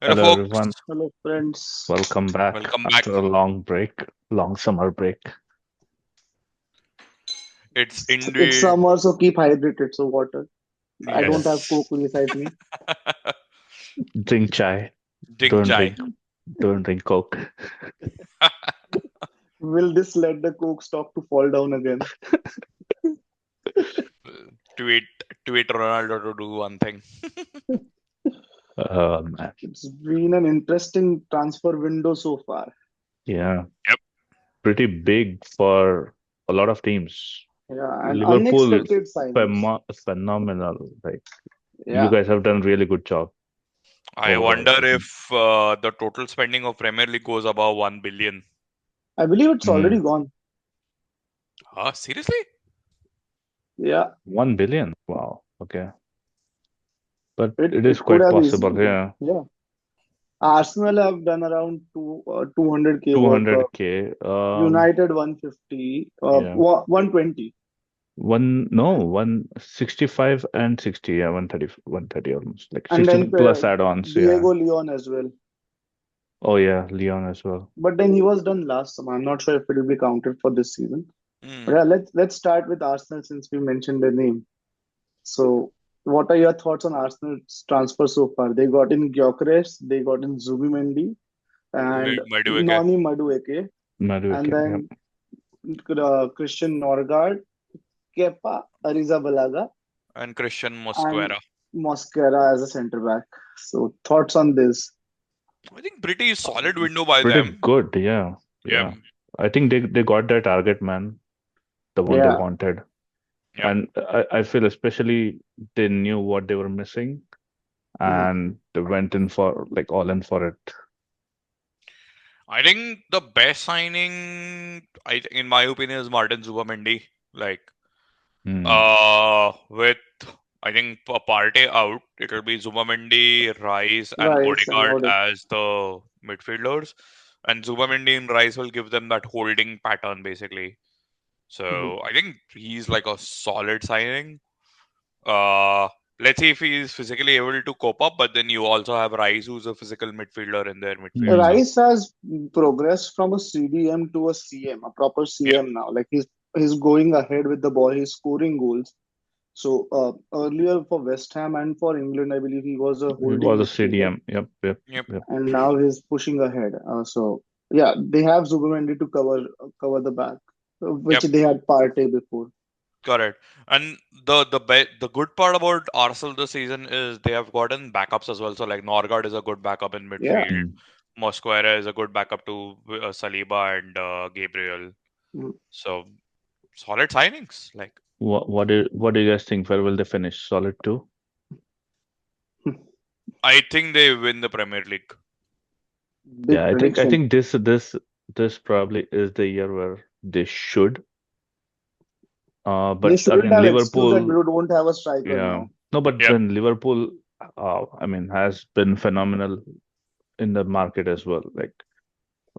Hello, Hello, folks. everyone. Hello, friends. Welcome back Welcome back. after a long break, long summer break. It's It's indeed, summer, so keep hydrated. So water. I don't have yes. Coke beside me. Drink chai. Drink Don't chai. drink. Don't drink Coke. Will this let the Coke stock to fall down again? Tweet, tweet Ronaldo to do one thing. Man. It's been an interesting transfer window so far. Yeah, Yep. pretty big for a lot of teams. Yeah, and Liverpool, unexpected signings. phenomenal. Like you Yeah, guys have done really good job I overall. wonder if the total spending of Premier League goes above 1 billion. I believe it's already Mm. gone. Seriously? Yeah, 1 billion. Wow. Okay, but it is it could quite have possible. easily been. Yeah, Yeah, Arsenal have done around 200k worth of. 200K. United 150, Yeah. 120. One no 165 and 60, yeah, 130 almost, like And 60 then plus add-ons, yeah. Diego Leon as well. Oh yeah, Leon as well. But then he was done last summer. I'm not sure if it will be counted for this season. But Hmm. yeah, let's start with Arsenal since we mentioned their name. So, what are your thoughts on Arsenal's transfer so far? They got in Gyökeres, they got in Zubimendi and Madueke Noni Madueke, and Madueke, yeah. then Christian Norgard, Kepa Arrizabalaga, and Christian and Mosquera. Mosquera as a centre back. So, thoughts on this? I think pretty solid window by Pretty them. good, yeah. Yep. Yeah, I think they got their target man, the one they Yeah. wanted. Yep. And I feel especially they knew what they were missing, Mhm. and they went in for, like, all in for it. I think the best signing, in my opinion, is Martin Zubamendi. Like, Hmm. with I think a party out, it will be Zubamendi, Rice, and Rice and Odegaard Odegaard. as the midfielders, and Zubamendi and Rice will give them that holding pattern basically. Mhm. So I think he's like a solid signing. Uh, let's see if he's physically able to cope up. But then you also have Rice, who's a physical midfielder in their midfield. Hmm. So Rice has progressed from a CDM to a CM, a proper yeah, CM now. Like he's going ahead with the ball. He's scoring goals. So earlier for West Ham and for England, I believe he was a It holding was a midfielder, CDM. Yep, yep, yep, yep. and now he's pushing ahead. So yeah, they have Zubimendi to cover the back, which yep. they had Partey before. Correct. And the good part about Arsenal this season is they have gotten backups as well. So like Norgard is a good backup in Yeah. midfield. Hmm. Mosquera is a good backup to Saliba and Gabriel. Mm. So solid signings. Like What do you guys think? Where will they finish? Solid two? I think they win the Premier League. Yeah, Big I prediction. think this probably is the year where they should. They But shouldn't again, have excuse that we Liverpool, don't have a striker yeah. now. No, but Yep. then Liverpool, I mean, has been phenomenal in the market as well. Like,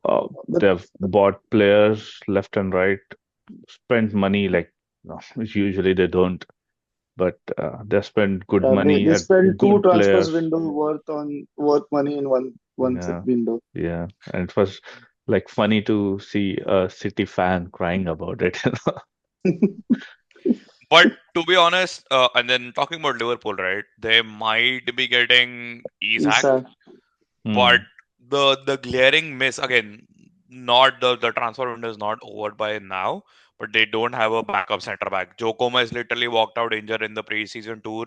But they've bought players left and right, spent money like, no, usually they don't, but they spent good they money they at spend two good transfers players. window worth money in one Yeah, window. yeah, and it was like funny to see a City fan crying about it. But to be honest, and then talking about Liverpool, right? They might be getting Isak, Isak. but Hmm. the glaring miss again. Not the transfer window is not over by now, but they don't have a backup center back. Joe Gomez literally walked out injured in the preseason tour,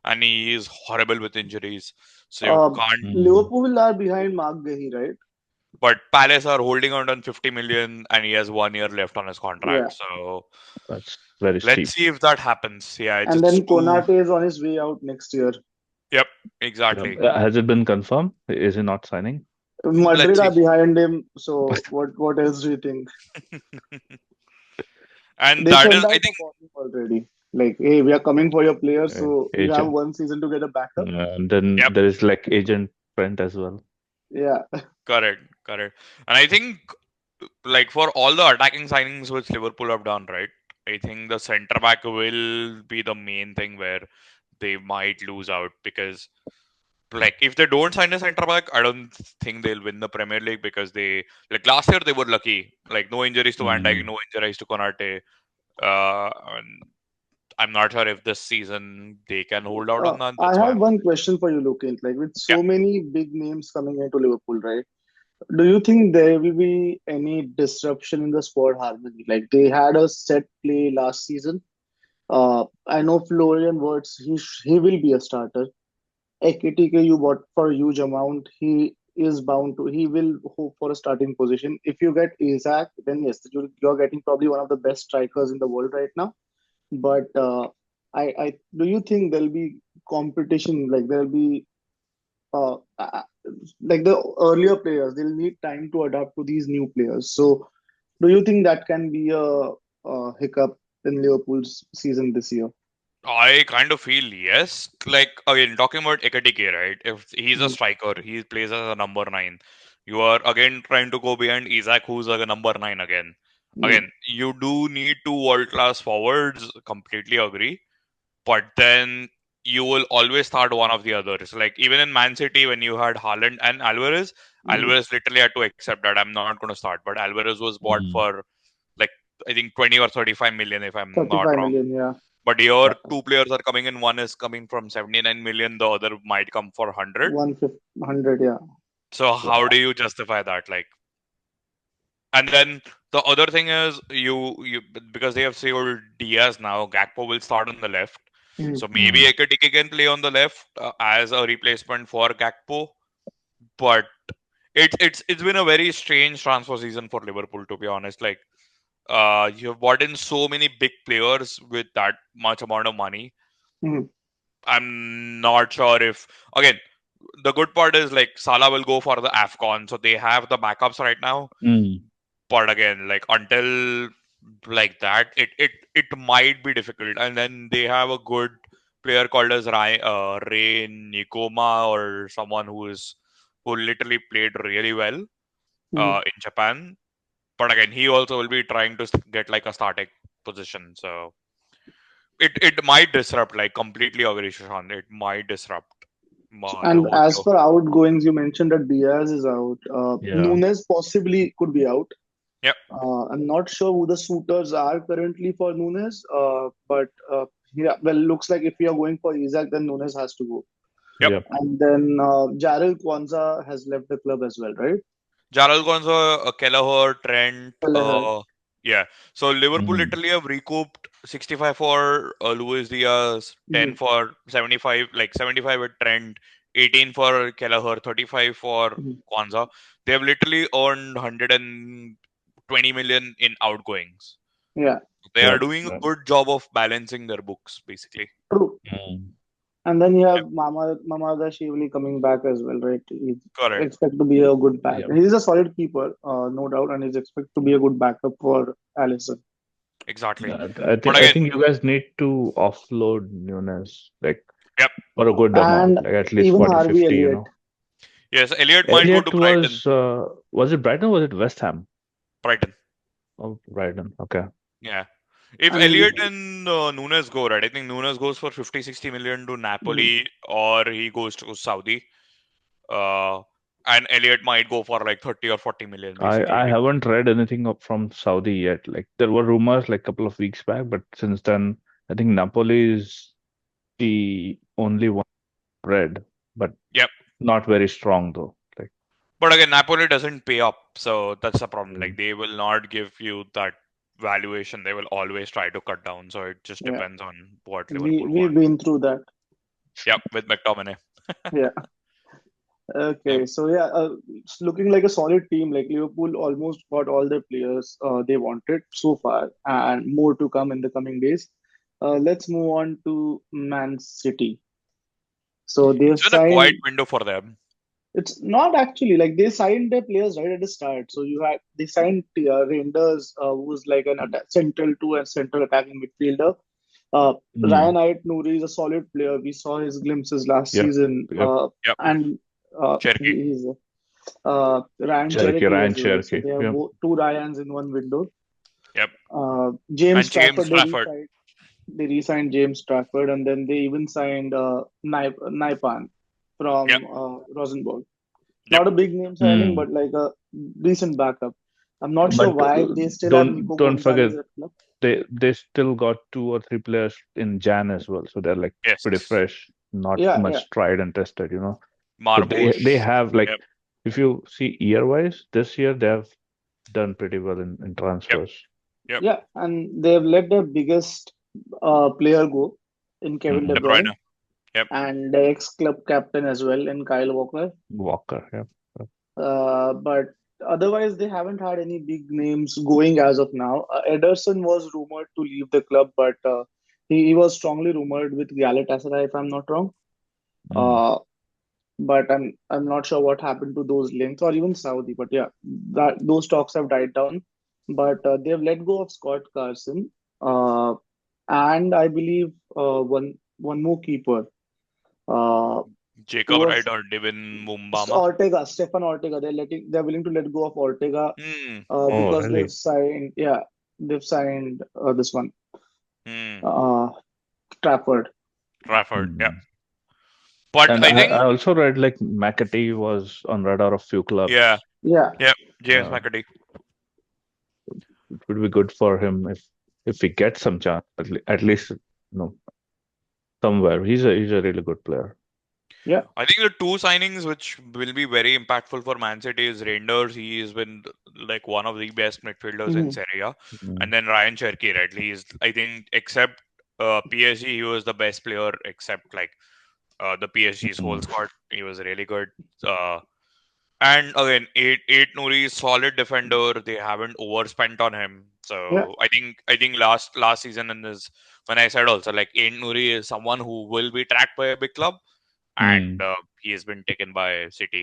and he is horrible with injuries. So you Uh, can't. Hmm. Liverpool are behind Mark Gehi, right? But Palace are holding on 50 million, and he has 1 year left on his Yeah. contract. So That's very let's steep. see if that happens. Yeah, And it's then too. Konate is on his way out next year. Yep, Yeah. exactly. Has it been confirmed? Is he not signing? Madrid Let's are see. behind him. So what else do you think? And They that is, sent I out a think, warning already. Like, hey, we are coming for your players, so you have Agent. one season to get a backup. And then yep, there is like agent Trent as well. Yeah. correct, correct. And I think, like, for all the attacking signings which Liverpool have done, right? I think the centre back will be the main thing where they might lose out because like if they don't sign a centre back, I don't think they'll win the Premier League because they like last year they were lucky. Like no injuries to Van Dijk, Mm. no injuries to Konate. And I'm not sure if this season they can hold out on that. I That's why have I'm one question for you, Lokent. Like with yeah. so many big names coming into Liverpool, right? Do you think there will be any disruption in the squad harmony? Like they had a set play last season. I know Florian Wirtz, he will be a starter. Ekitike you bought for a huge amount. He will hope for a starting position. If you get Isaac, then yes, you're getting probably one of the best strikers in the world right now. But I do you think there'll be competition? Like there'll be like the earlier players, they'll need time to adapt to these new players. So do you think that can be a hiccup in Liverpool's season this year? I kind of feel yes. Like again, talking about Ekatike, right? If he's a Mm, striker, he plays as a number nine. You are again trying to go behind Isaac, who's like a number nine again. mm, Again, you do need two world class forwards. Completely agree. But then you will always start one of the others. Like even in Man City, when you had Haaland and Alvarez, mm. Alvarez literally had to accept that I'm not going to start. But Alvarez was bought Mm. for like I think 20 or 35 million, if I'm not 35 wrong. million, yeah. But your Uh, two players are coming in. One is coming from 79 million. The other might come for 100. 100, yeah. So yeah. how do you justify that? Like, and then the other thing is you because they have sold Diaz now. Gakpo will start on the left. Mm, So maybe Mm. Ekatike can play on the left as a replacement for Gakpo. But it's been a very strange transfer season for Liverpool, to be honest. Like, you have bought in so many big players with that much amount of money. mm, I'm not sure if again the good part is like Salah will go for the AFCON, so they have the backups right now. Mm. But again, like until like that, it might be difficult. And then they have a good player called as Ray Nikoma or someone who literally played really well mm. in Japan. But again, he also will be trying to get like a starting position. So it might disrupt. Like completely agree, Shashank. It might disrupt the And whole as show. for outgoings, you mentioned that Diaz is out. Yeah. Nunes possibly could be out. Yep. I'm not sure who the suitors are currently for Nunes, but yeah, well, looks like if we are going for Isaac, then Nunes has to go. Yep. Yep. And then Jarrell Kwanzaa has left the club as well, right? Jaral Gonzo, Kelleher, Trent. Kelleher. Yeah. So Liverpool Mm. literally have recouped 65 for Luis Diaz, 10 Mhm, for 75, like 75 with Trent, 18 for Kelleher, 35 for mhm. Kwanzaa. They have literally earned 120 million in outgoings. Yeah, They are Right. doing a Right. good job of balancing their books, basically. true. Mm. And then you Yep. have Mamada Shively coming back as well, right? He's Correct. expect to be a good back. Yep. He's a solid keeper, no doubt, and he's expected to be a good backup for Allison. Exactly. I But think I again, think you guys need to offload Nunes like yep. for a good amount, And like at least even 40, Harvey 50, Elliott. Yes, Elliot might go to Elliot Brighton. was it Brighton or was it West Ham? Brighton. Oh, Brighton. Okay. Yeah. If And Elliot and Nunes go, right, I think Nunes goes for 50, 60 million to mhm, Napoli or he goes to Saudi. Uh, and Elliot might go for like 30 or 40 million, I basically. haven't read anything up from Saudi yet. Like there were rumors like a couple of weeks back, but since then I think Napoli is the only one read, but Yep. not very strong though. Like But again, Napoli doesn't pay up. So that's the problem. mm. Like they will not give you that valuation. They will always try to cut down. So it just yeah, depends on what we Liverpool we've want. been through that. Yep. With McTominay. Yeah. Yep. Okay, so yeah, it's looking like a solid team. Like Liverpool almost got all the players they wanted so far, and more to come in the coming days. Let's move on to Man City. So they've It's been a quiet signed. window for them. It's not actually like they signed their players right at the start. So you had they signed Reinders, who's like an central to a central attacking midfielder. Uh, Mm. Ryan Ait Nouri is a solid player. We saw his glimpses last Yep. season, Yep. Yep. and Cherky. he's Ryan Cherokee, Cherokee Ryan as well. So Cherokee. they have Yep. two Ryans in one window. Yep. James And James Trafford they Trafford. re-signed. They re-signed James Trafford, and then they even signed Naipan. Yep. from Rosenborg. Yep. Not a big name signing, Mm. but like a decent backup. I'm not sure But why they still have don't Nico don't forget Gonzalez at club. they still got 2 or 3 players in Jan as well, so they're like pretty Yes. fresh, not Yeah, yeah. much tried and tested, you know. So they Marmoush. have like, Yep. if you see year wise, this year they have done pretty well in Yep. transfers. Yep. Yeah, and they've let their biggest player go in Kevin De Mm. De Bruyne. Bruyne Yep. and the ex-club captain as well in Kyle Walker. Walker, yeah. But otherwise, they haven't had any big names going as of now. Ederson was rumored to leave the club, but he was strongly rumored with Galatasaray, if I'm not wrong. Mm. Uh, but I'm not sure what happened to those links, or even Saudi. But yeah, that those talks have died down. But they've let go of Scott Carson, uh, and I believe one more keeper. Uh, who Jacob Wright was or Devin Mumbama. Ortega, Stefan Ortega. They're willing to let go of Ortega Hmm. Oh, because really? they've signed this one, Hmm. uh, Trafford. Trafford. Yeah. Mm. But And I I think, also read like McAtee was on radar of few yeah. clubs. Yeah, Yep. James Uh, McAtee. it would be good for him if he gets some chance, at least, somewhere. He's a really good player. yeah. I think the two signings which will be very impactful for Man City is Reinders. He has been like one of the best midfielders in Hmm. Serie A. Mm. And then Ryan Cherky, right? He's, I think, except PSG, he was the best player except like the PSG's whole Mm. squad. He was really good. Uh, and again, eight Nouri is solid defender. They haven't overspent on him. Yeah. So I think last season in this, when I said also like eight Nouri is someone who will be tracked by a big club, and Mm. he has been taken by City.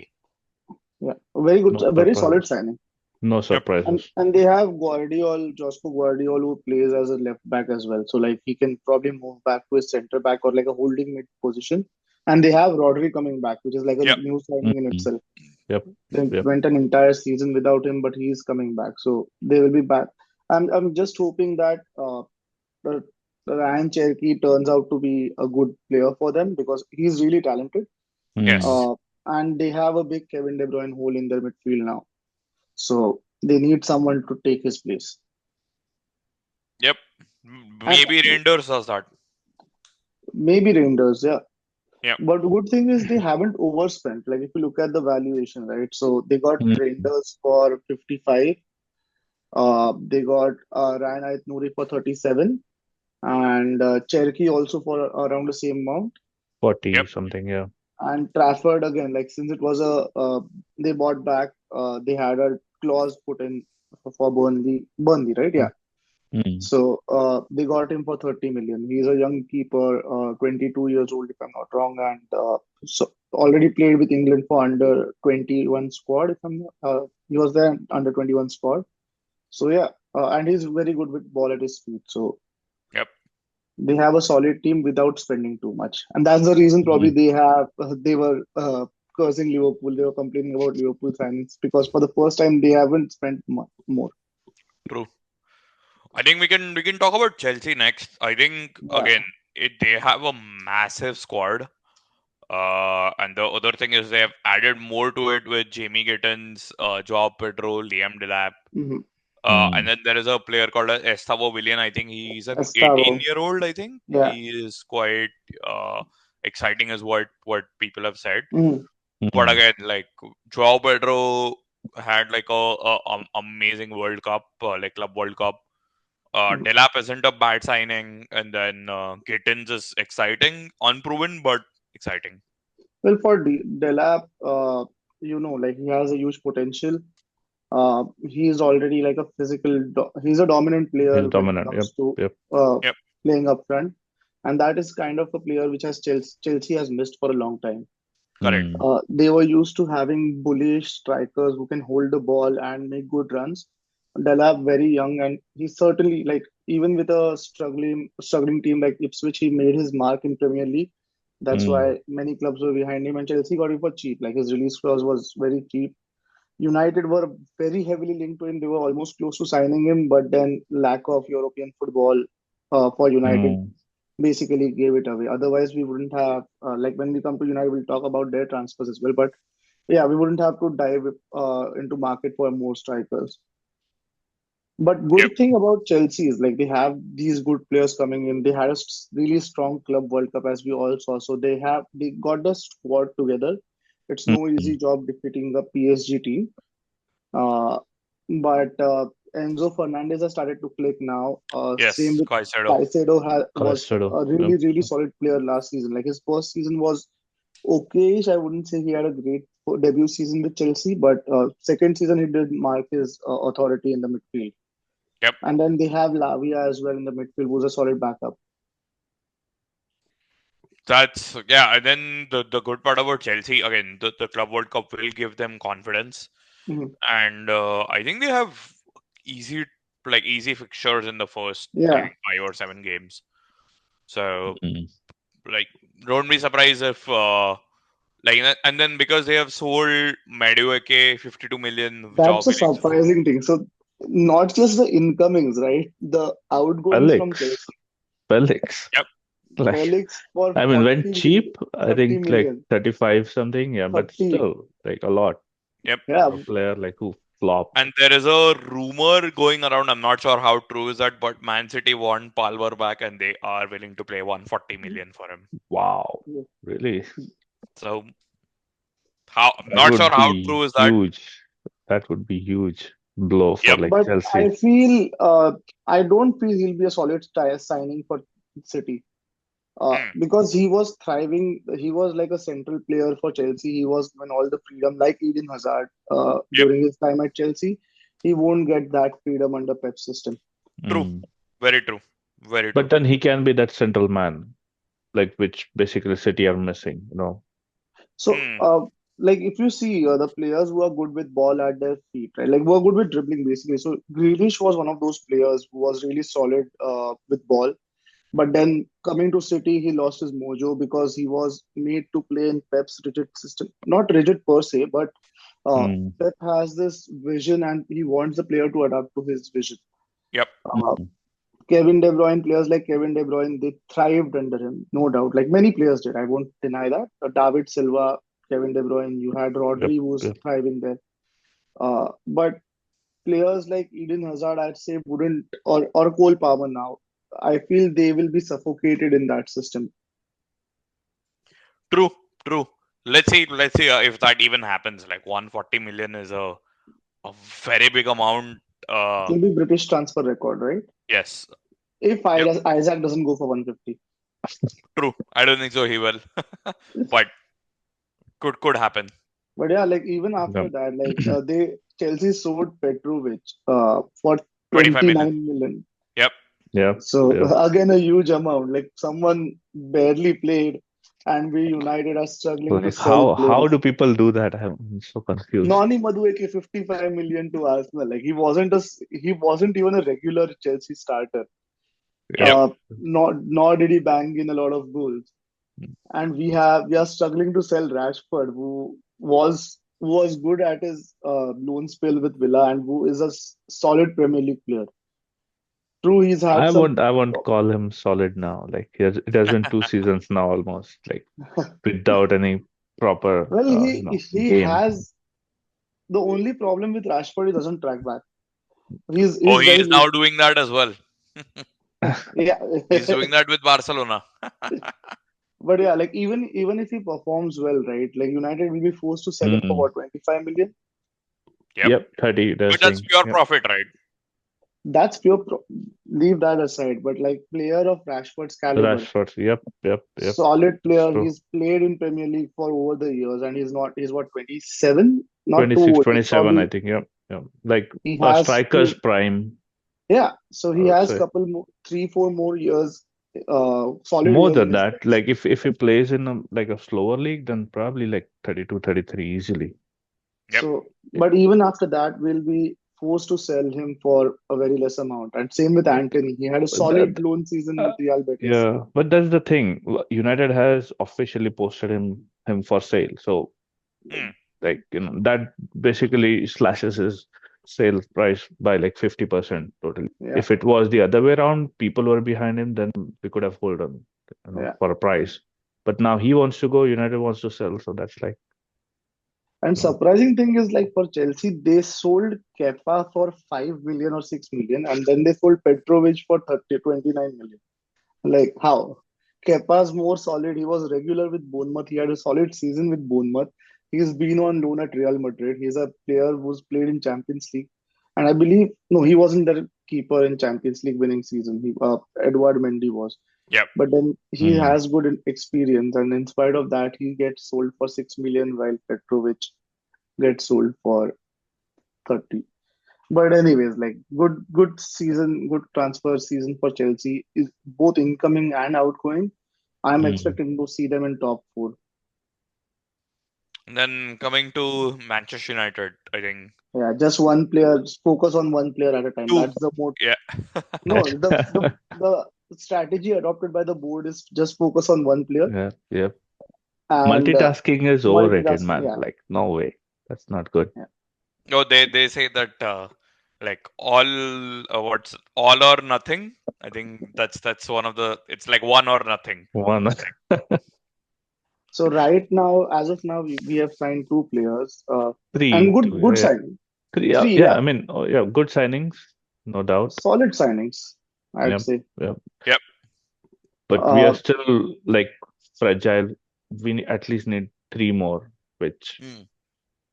Yeah, very good, No a very solid surprises. signing. No Yep. surprises. And they have Josco Guardiol, who plays as a left back as well. So like he can probably move back to a center back or like a holding mid position. And they have Rodri coming back, which is like a Yep. new signing in Mm. itself. Yep. They Yep. went an entire season without him, but he's coming back. So they will be back. I'm just hoping that the, the Ryan Cherky turns out to be a good player for them because he's really talented. Mm. Yes. Uh, and they have a big Kevin De Bruyne hole in their midfield now. So they need someone to take his place. Yep. And Maybe Rangers does that. maybe Rangers, yeah. Yep. But the good thing is they haven't overspent. Like if you look at the valuation, right? So they got Mm. Rangers for 55. They got Ryan Ait Nouri for 37, and Cherokee also for around the same amount. 40 Yep. something, yeah. And Trafford again, like since it was they bought back, they had a clause put in for Burnley, right? Yeah. Mm. So they got him for 30 million. He's a young keeper, 22 years old, if I'm not wrong, and so already played with England for under 21 squad. If I'm not, he was there under 21 squad. So yeah, and he's very good with ball at his feet. So Yep. they have a solid team without spending too much, and that's the reason probably Mm. they were cursing Liverpool. They were complaining about Liverpool signings because for the first time they haven't spent more. True. I think we can talk about Chelsea next. I think Yeah. again they have a massive squad. And the other thing is they have added more to it with Jamie Gittins, Joao Pedro, Liam Delap. Mm-hmm. And Mm. then there is a player called Estavo Willian. I think he's an Estavo. 18-year-old. I think Yeah. he is quite exciting, is what people have said. Mm-hmm. But Mm. again, like Joao Pedro had like a amazing World Cup, like Club World Cup. Delap isn't a bad signing, and then Gittins is exciting, unproven but exciting. Well, for Delap, like he has a huge potential. He is already like a he's a dominant player He's when it dominant. Yep. comes to Yep. uh, Yep. playing up front, and that is kind of a player which has Chelsea has missed for a long time. Correct. Mm. They were used to having bullish strikers who can hold the ball and make good runs. Delap very young, and he's certainly like even with a struggling team like Ipswich, he made his mark in Premier League. That's Mm. why many clubs were behind him, and Chelsea got him for cheap. Like his release clause was very cheap. United were very heavily linked to him. They were almost close to signing him, but then lack of European football for United Mm. basically gave it away. Otherwise, we wouldn't have like when we come to United, we'll talk about their transfers as well. But yeah, we wouldn't have to dive into market for more strikers. But Yep. good thing about Chelsea is like they have these good players coming in. They had a really strong club World Cup as we all saw. So they got the squad together. It's no Mm. easy job defeating a PSG team. Uh, but Enzo Fernandez has started to click now. Same Yes, with Caicedo. Caicedo was Caicedo. a Yep. really solid player last season. Like his first season was okayish. I wouldn't say he had a great debut season with Chelsea, but second season he did mark his authority in the midfield. Yep. And then they have Lavia as well in the midfield, who's a solid backup. That's yeah, and then the good part about Chelsea again, the Club World Cup will give them confidence, Mhm. and I think they have easy easy fixtures in the first I Yeah, think 5 or 7 games. So Mm. like don't be surprised if and then because they have sold Madueke 52 million, Joao that's a Felix. surprising thing. So not just the incomings, right? The outgoings from Felix. Chelsea. Felix. Yep. Like, Felix for I mean, went 40 million, cheap, I 30 think like million, 35 something, yeah, but 30. still like a lot Yep. Yeah, for a player like who flopped. And there is a rumor going around. I'm not sure how true is that, but Man City want Palmer back, and they are willing to pay 140 million for him. Wow. Really? So how I'm That not sure would how be true is that. huge. That would be huge blow for Yep. like but I Chelsea. feel I don't feel he'll be a solid signing for City. Hmm. Because he was thriving, he was like a central player for Chelsea. He was given all the freedom, like Eden Hazard Yep. during his time at Chelsea. He won't get that freedom under Pep's system. True. Mm. Very true. Very true. But then he can be that central man, like which basically City are missing. So, Hmm. like if you see the players who are good with ball at their feet, right? Like who are good with dribbling, basically. So Grealish was one of those players who was really solid with ball. But then coming to City, he lost his mojo because he was made to play in Pep's rigid system. Not rigid per se, but Mm. Pep has this vision and he wants the player to adapt to his vision. Yep. Uh, Kevin De Bruyne, players like Kevin De Bruyne, they thrived under him, no doubt. Like many players did, I won't deny that. David Silva, Kevin De Bruyne, you had Yep, Rodri who was yep. thriving there. But players like Eden Hazard, I'd say, wouldn't, or Cole Palmer now, I feel they will be suffocated in that system. True. True. Let's see. Let's see if that even happens. Like 140 million is a very big amount. It will be British transfer record, right? Yes. If Yep. Isaac doesn't go for 150. True. I don't think so. He will, but could happen. But yeah, like even after Yep. that, like they Chelsea sold Petrovic for 25 million. 29 million. Yep. Yep, So yep. again, a huge amount. Like someone barely played, and we United are struggling to Like sell how players. do people do that? I'm so confused. Noni Madueke 55 million to Arsenal. Like he wasn't even a regular Chelsea starter. Yep. Yep. Nor did he bang in a lot of goals. And we are struggling to sell Rashford, who was good at his loan spell with Villa and who is a solid Premier League player. True, he's had I some. won't I won't call him solid now. Like it has been 2 seasons now almost, like without any proper Well, he game. has the only problem with Rashford. He doesn't track back. Oh, He's he very is now loose. doing that as well. Yeah, He's doing that with Barcelona. but yeah, like even if he performs well, right? Like United will be forced to sell him for Mm. what 25 million. Yep. Yep, 30 they're But that's saying. pure Yep. profit, right? That's pure. Leave that aside. But like player of Rashford's caliber, Rashford. Yep, yep, yep. solid It's player. true. He's played in Premier League for over the years, and he's not. He's what 27? Not too 26, old. He's 27, I probably think. Yep. Yep. Like he a has striker's two. prime, Yeah, so I he would has say. couple more, 3, 4 more years, solid More years in than his that, career. like if he plays in like a slower league, then probably like 32, 33 easily. Yep. So, Yeah. but even after that, we'll be forced to sell him for a very less amount. And same with Anthony. He had a But solid loan season uh, with Real Betis. yeah, but that's the thing. United has officially posted him for sale. So Hmm. like that basically slashes his sale price by like 50% totally. Yeah, If it was the other way around, people were behind him, then we could have hold on, yeah. for a price. But now he wants to go, United wants to sell, so that's like, And you know, surprising thing is like for Chelsea, they sold Kepa for 5 million or 6 million, and then they sold Petrovic for 29 million. Like how? Kepa's more solid. He was regular with Bournemouth. He had a solid season with Bournemouth. He's been on loan at Real Madrid. He's a player who's played in Champions League. And I believe, no, he wasn't the keeper in Champions League winning season. Edward Mendy was. Yep. But then he mm, has good experience. And in spite of that, he gets sold for 6 million while Petrovic gets sold for 30. But anyways, like good season, good transfer season for Chelsea is both incoming and outgoing. I'm mm, expecting to see them in top four. And then coming to Manchester United, I think Yeah, just one player, focus on one player at a time. two. That's the more Yeah. no, the strategy adopted by the board is just focus on one player yeah, yeah. and Multitasking is overrated, multitasking. man. Yeah, Like, no way. That's not good. yeah, No, they say that like what's all or nothing. I think that's one of the. It's like one or nothing. One, so right now, as of now, we have signed two players, and three, good yeah, signing. three. Yeah, Three, yeah. yeah, I mean, oh, yeah, good signings, no doubt. solid signings, I'd Yep, say. yep. Yep. But we are Uh, still like fragile. At least need three more, which Hmm.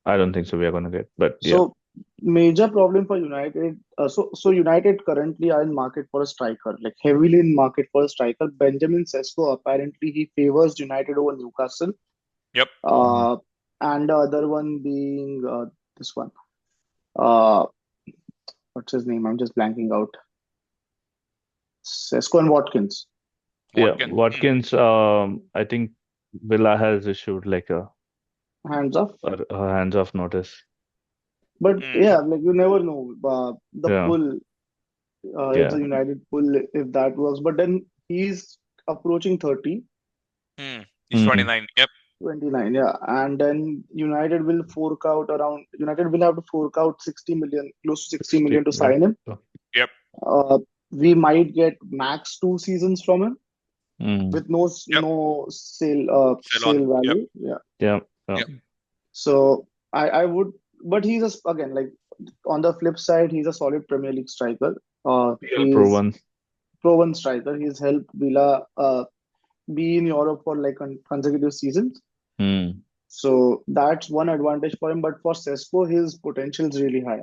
I don't think so we are gonna get. But yeah, so major problem for United. So United currently are in market for a striker, like heavily in market for a striker. Benjamin Sesko apparently he favors United over Newcastle. Yep. mhm. Uh, and the other one being this one. Uh, what's his name? I'm just blanking out. Sesko and Watkins. Yeah, Watkins. Watkins. I think Villa has issued like Hands off. a hands-off notice. But Hmm. yeah, like you never know. The Yeah, pull, if the yeah. United pull, if that works. But then he's approaching 30. Hmm. He's Mm, 29. Yep. 29, yeah. And then United will have to fork out 60 million, close to 60 60. million to Yep. sign him. Yep. Uh, we might get max 2 seasons from him Mm, with no Yep. no Ceylon. sale Yep. value. Yeah. yeah, yeah. Yep. So I would, but he's again like on the flip side, he's a solid Premier League striker. PL Pro He's one. proven striker. He's helped Villa be in Europe for like consecutive seasons. Mm, So that's one advantage for him. But for Sesko, his potential is really high.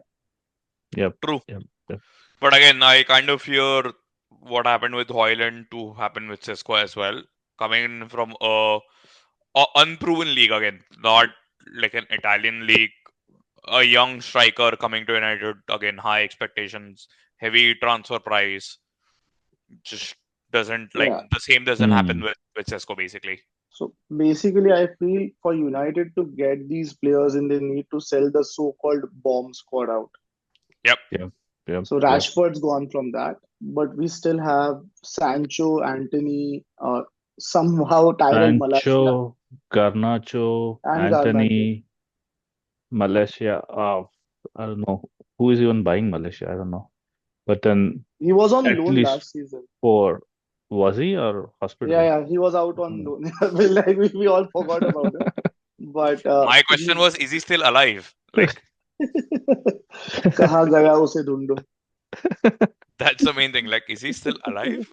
yep, True. yep, yep. But again, I kind of fear what happened with Hoyland to happen with Cisco as well. Coming in from a unproven league again, not like an Italian league. A young striker coming to United again, high expectations, heavy transfer price. Just doesn't like Yeah. the same doesn't happen Mm, with Cisco basically. So basically, I feel for United to get these players in, they need to sell the so-called bomb squad out. Yep. yep, yep, So yep. Rashford's gone from that, but we still have Sancho, Anthony, somehow Tyrell Malacia Sancho, Garnacho, and Garnacho. Anthony, Malaysia. I don't know who is even buying Malaysia. I don't know. But then He was on at loan least last season. four, was he or Yeah, hospital? yeah, he was out I on don't loan. Like we all forgot about him. But My question he was, is he still alive? know. Like कहाँ गया उसे ढूंढो. that's the main thing. Like, is he still alive?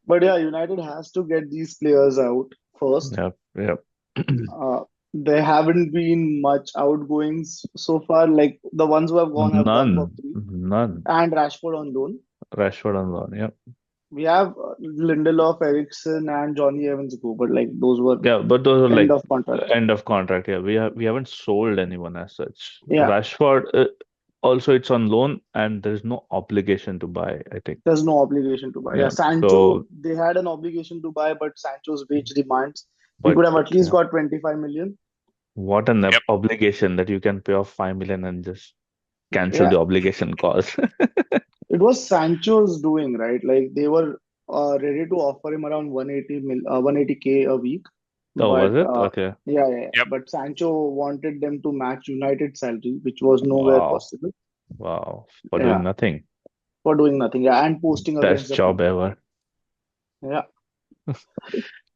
But yeah, United has to get these players out first. Yep, yep. Uh, there haven't been much outgoings so far. Like the ones who have gone for None, free. none. And Rashford on loan. Rashford on loan. Yep. We have Lindelof, Ericsson, and Johnny Evans go, but like those were Yeah, but those are end like of contract. end of contract. Yeah, we haven't sold anyone as such. Yeah, Rashford also it's on loan and there is no obligation to buy, I think. there's no obligation to buy. Yeah, Yeah. Sancho, So, they had an obligation to buy, but Sancho's wage demands. He but could have at least yeah, got 25 million. what an Yep. obligation that you can pay off 5 million and just cancel Yeah, the obligation cause. it was Sancho's doing, right? Like they were ready to offer him around 180K a week, Oh, but was it? Okay. yeah. Yep. But Sancho wanted them to match United salary, which was nowhere Wow. possible. Wow. For Yeah, doing nothing. for doing nothing. Yeah, and posting against Best the job people. ever. Yeah,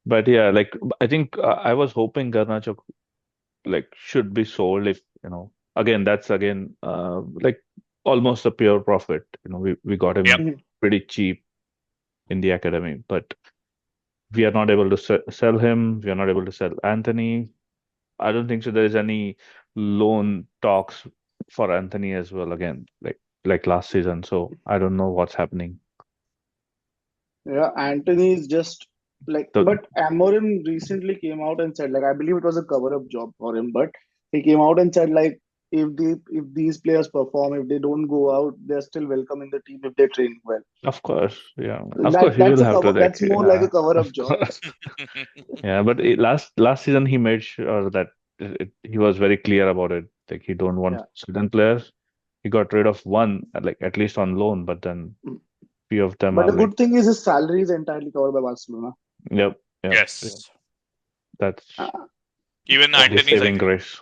But yeah, like I think I was hoping Garnacho like should be sold if, again, that's again like almost a pure profit. We got Yep. him Mhm. pretty cheap in the academy, but we are not able to sell him. We are not able to sell Anthony. I don't think so. There is any loan talks for Anthony as well again, like last season. So I don't know what's happening. yeah. Anthony is just like, The but Amorim recently came out and said, like, I believe it was a cover-up job for him, but he came out and said, like, if these players perform, if they don't go out, they're still welcome in the team if they train well. Of course, yeah, of course That he that's will a have to cover. like, That's more like yeah, a cover-up of job. course, yeah. But last season he made sure that he was very clear about it. Like he don't want Yeah. certain players. He got rid of one, like at least on loan, but then Mm. few of them But are the like, good thing is his salary is entirely covered by Barcelona. yep, yep, yep. Yes. That's Even only Anthony's, I saving think. grace.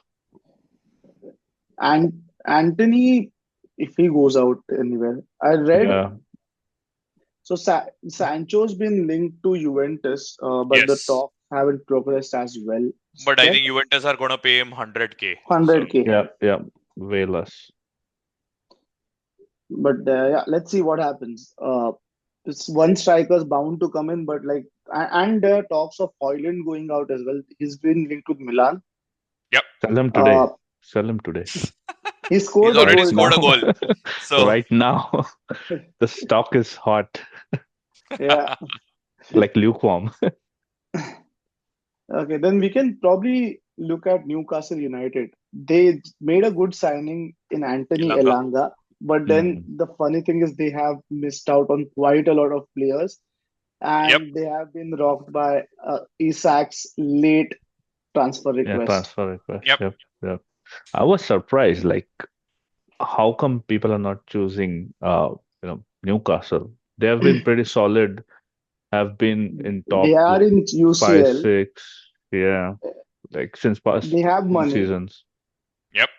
And Anthony, if he goes out anywhere, I read Yeah, so Sancho's been linked to Juventus, but the Yes. talks haven't progressed as well But I yet. think Juventus are gonna pay him 100K. So 100K. yeah, yeah, way less. But yeah, let's see what happens. This one striker's bound to come in, but like, and there are talks of Højlund going out as well. He's been linked with Milan. yep. Sell him Uh, today. Sell him today. he He's scored a already Right goal scored now. a now. goal. So Right now. The stock is hot, Yeah. like lukewarm. Okay, then we can probably look at Newcastle United. They made a good signing in Anthony Ilanga. Elanga, but then Mm. the funny thing is they have missed out on quite a lot of players, Yep. and they have been rocked by Isak's late transfer Yeah, request. transfer request. Yep. Yep, yep. I was surprised, like, how come people are not choosing Newcastle? They have been pretty solid, have been in They top are like in five, UCL. six, yeah, like since past They have few money, seasons. Yep.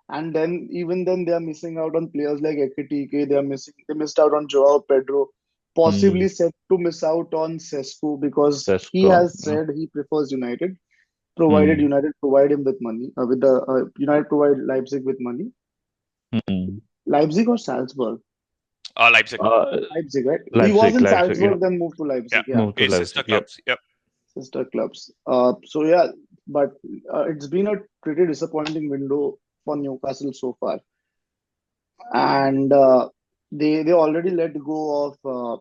and then even then they are missing out on players like Ekitike. They missed out on Joao Pedro, Mm. possibly set to miss out on Sesko because he Sesko. has Yeah. said he prefers United, provided Mm. United provide him with money. With the United provide Leipzig with money. Mm. Leipzig or Salzburg? Leipzig. Uh, Leipzig, right? He was Leipzig, in Leipzig. Yeah, Salzburg, then moved to Yeah. Leipzig. Yeah, move to His sister Leipzig. Yep. clubs. Yep. sister clubs. So yeah, but it's been a pretty disappointing window for Newcastle so far, and they already let go of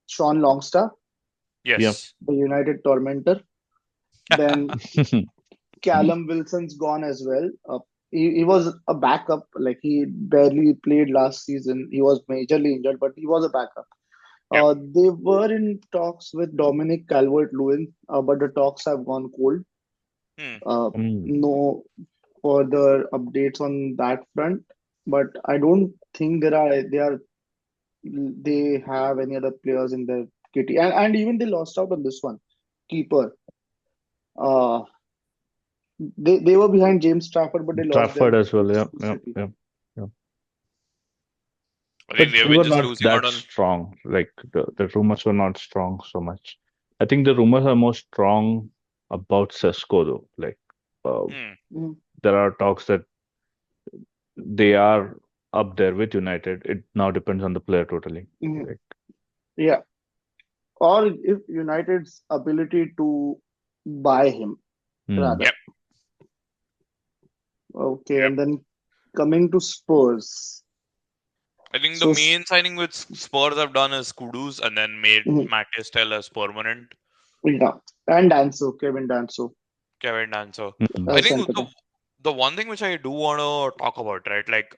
Sean Longstaff, Yep. Yes. the United tormentor. Then Callum Wilson's gone as well. He was a backup, like he barely played last season. He was majorly injured, but he was a backup. Yep. They were in talks with Dominic Calvert-Lewin, but the talks have gone cold. Hmm. Mm. No further updates on that front, but I don't think they have any other players in their kitty, and even they lost out on this one keeper. Uh, they were behind James Trafford, but they lost Trafford them as well. Yep. to Yep. City. Yep. Yep. I think But they've they been were just not losing out that on. strong. Like the rumors were not strong so much. I think the rumors are more strong about Sesko though. Like uh, Hmm. Mhm, there are talks that they are up there with United. It now depends on the player totally. mhm. Like, Yeah, or if United's ability to buy him hmm. rather. Yep. Okay, Yep. and then coming to Spurs. I think the So, main signing which Spurs have done is Kudus and then made mhm, Matthias Tell as permanent. yeah, and Danso, Kevin Danso, Kevin Danso. Hmm. I think center back. the one thing which I do want to talk about, right? Like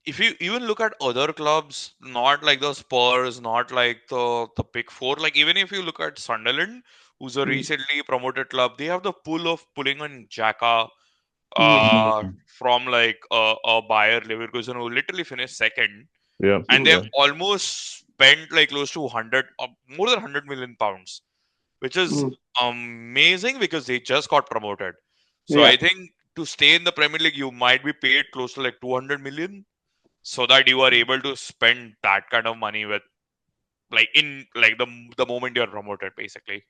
if you even look at other clubs, not like the Spurs, not like the Big Four, like even if you look at Sunderland, who's a Mhm, recently promoted club, they have the pull of pulling on Xhaka mhm, Hmm. from like a Bayer Leverkusen who literally finished second, Yeah. and mhm, they've Yeah. almost spent like close to 100, more than 100 million pounds. which is Mm. amazing because they just got promoted. So Yeah. I think to stay in the Premier League, you might be paid close to like 200 million, so that you are able to spend that kind of money with like in like the moment you're promoted, basically.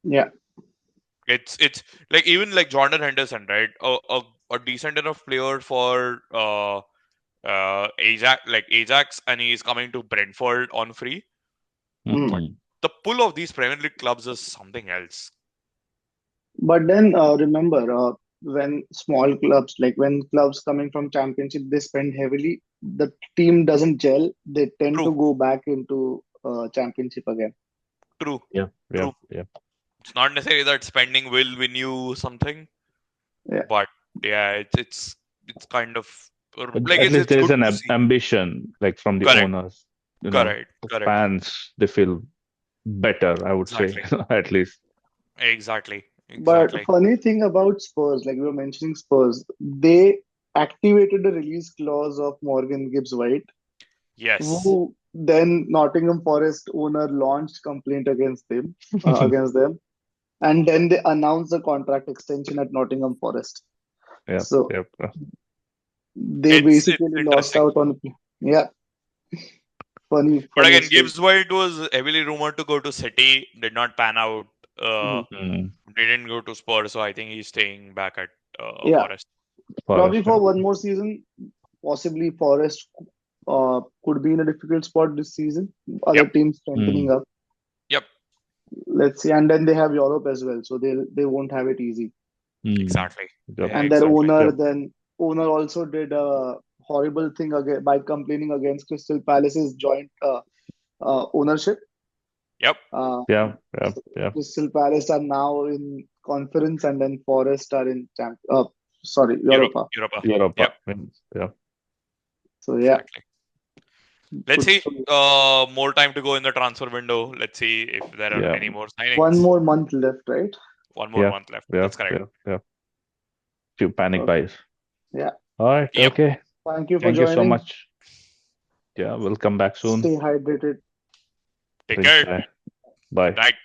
Yeah. It's like even like Jordan Henderson, right? A decent enough player for Ajax, and he's coming to Brentford on free. Mm. But Mhm. the pull of these Premier League clubs is something else. But then remember, when small clubs, like when clubs coming from championship, they spend heavily. The team doesn't gel. They tend True, to go back into championship again. true, Yep, true. yep, yep. It's not necessarily that spending will win you something, Yeah. but yeah, it's kind of But like at least it's there is good an to see. ambition, like from the Correct, owners. correct, The correct. fans, they feel better, I would say, Exactly, at least. exactly, But exactly. funny thing about Spurs, like we were mentioning Spurs, they activated the release clause of Morgan Gibbs White, Yes. who then Nottingham Forest owner launched complaint against them, and then they announced the contract extension at Nottingham Forest. Yep, So yep. they It's basically lost interesting. out on. Yeah, funny, But funny again, story. Gibbs White was heavily rumored to go to City, did not pan out. Mhm. Mm. Didn't go to Spurs, so I think he's staying back at Yeah, Forest. probably Forest, for yeah. one more season. Possibly Forest could be in a difficult spot this season. Other Yep, teams strengthening Mm. up. yep, Let's see, and then they have Europe as well, so they won't have it easy. Mm. exactly. Yep, Yeah, And their exactly. owner yep. then owner also did a horrible thing again by complaining against Crystal Palace's joint ownership. Yep, Uh, Yeah, yeah, so yeah. Crystal Palace are now in conference, and then Forest are in sorry, Europa. Europa. Yep, Europa. Yeah. So yeah, exactly. Let's good see. story. More time to go in the transfer window. Let's see if there are Yeah. any more One signings. more month left, right? One more Yeah. month left. Yeah. That's correct. Yeah. Yeah. Few panic Okay. buys. Yeah. All right. Yep. Okay. Thank you for Thank you so joining. much. Yeah. We'll come back soon. Stay hydrated. Take Drink care. chai. Bye. Night.